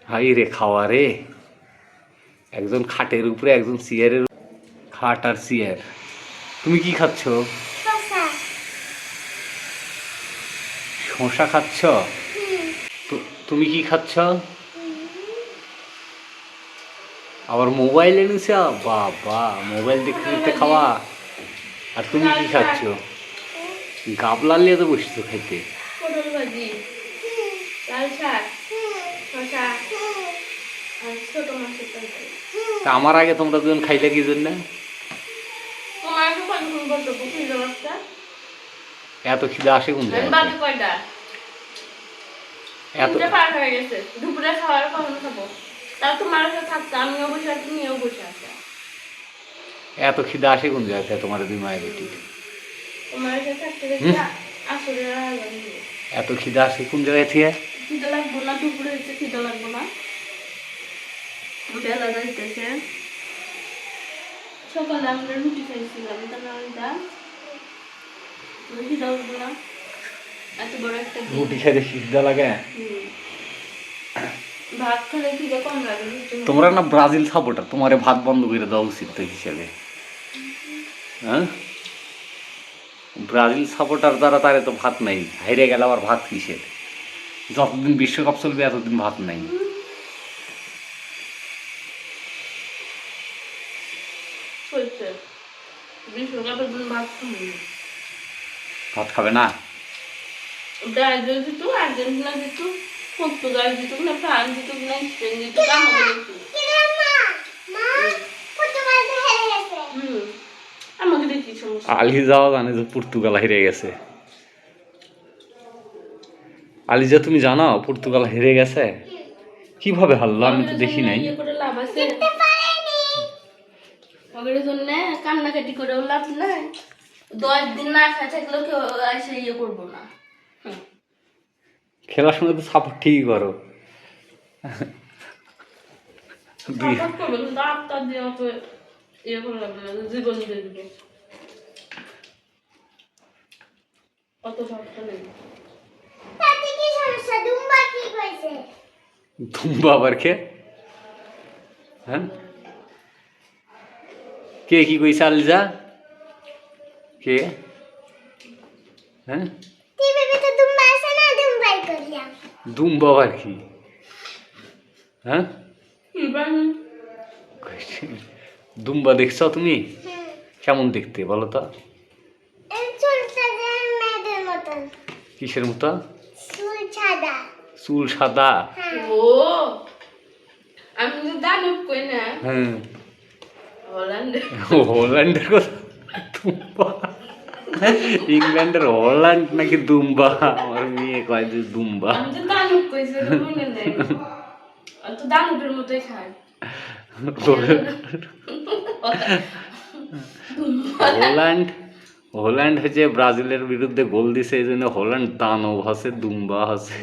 High রে খাওয়া রে, একজন খাটের উপরে একজন চেয়ারের, খাট আর চেয়ার। তুমি কি খাচ্ছ? শসা খাচ্ছ? তুমি কি খাচ্ছ? আবার মোবাইল এনেছ? বাবা, মোবাইল দেখতে দেখতে খাওয়া। আর তুমি কি খাচ্ছ? গাবলা নিয়ে তো বসছো খাইতে। তা আমার আগে তোমরা দুজন খাইলে কি জন্য? এত খিদা আসে কোন জায়গায়? এত পার হয়ে গেছে, দুপুরে খাওয়ার কখন খাবো? তাও তোমার সাথে থাকতে আমিও বসে আছি, তুমিও বসে আছো। এত খিদা আসে কোন জায়গায় তোমার দুই মায়ের বেটি? তোমার সাথে থাকতে দেখি আসলে এত খিদা আসে কোন জায়গায় থেকে? খিদা লাগবো না, দুপুরে হচ্ছে খিদা লাগবো না। বেলা যাইতেছে, সকালে আমরা রুটি খাইছিলাম, খিদা লাগবো না। এত বড় একটা রুটি খাইতে খিদা লাগে? ভাত খেলে খিদা কম লাগে। তোমরা না ব্রাজিল সাপোর্টার, তোমারে ভাত বন্ধ করে দেওয়া উচিত তো হিসেবে। হ্যাঁ, ব্রাজিল সাপোর্টার দ্বারা তারে তো ভাত নাই, হাইরে গেল আবার ভাত কিসের? যতদিন বিশ্বকাপ চলবে এতদিন ভাত নাই। ভাত খাবে না? ব্রাজিল জিতুক, আর্জেন্টিনা জিতুক, পর্তুগাল জিতুক না, ফ্রান্স জিতুক না, স্পেন জিতুক, আমাকে দেখি সমস্যা। আলিজা জানে যে পর্তুগাল হেরে গেছে। আলিজা তুমি জানো পর্তুগাল হেরে গেছে? কিভাবে হারলো? আমি তো দেখি নাই। কান্নাকাটি করে লাভ নাই, 10 দিন না খায় থাকলেও কেউ এসে ইয়ে করবো না। খেলার সময় তো সাপোর্ট ঠিকই করো। দুম্বা আবার কে? হ্যাঁ, কে কি কইছে? আলিজা কে? হ্যাঁ, দুম্বা আবার কি? হ্যাঁ, দুম্বা দেখছো তুমি? কেমন দেখতে বলো তো? কিসের মতো? চুল সাদা। ও আমি তো দানব কই না। হ্যাঁ, হল্যান্ডের কথা। দুম্বা ইংল্যান্ডের হল্যান্ড নাকি দুম্বা? আমার মেয়ে কয় যে দুম্বা। আমি তো দানব কইছি, মনে নেই। তো দানবের মতোই খায়। হল্যান্ড হচ্ছে ব্রাজিলের বিরুদ্ধে গোল দিছে, এই জন্য হল্যান্ড দানব আছে, দুম্বা আছে।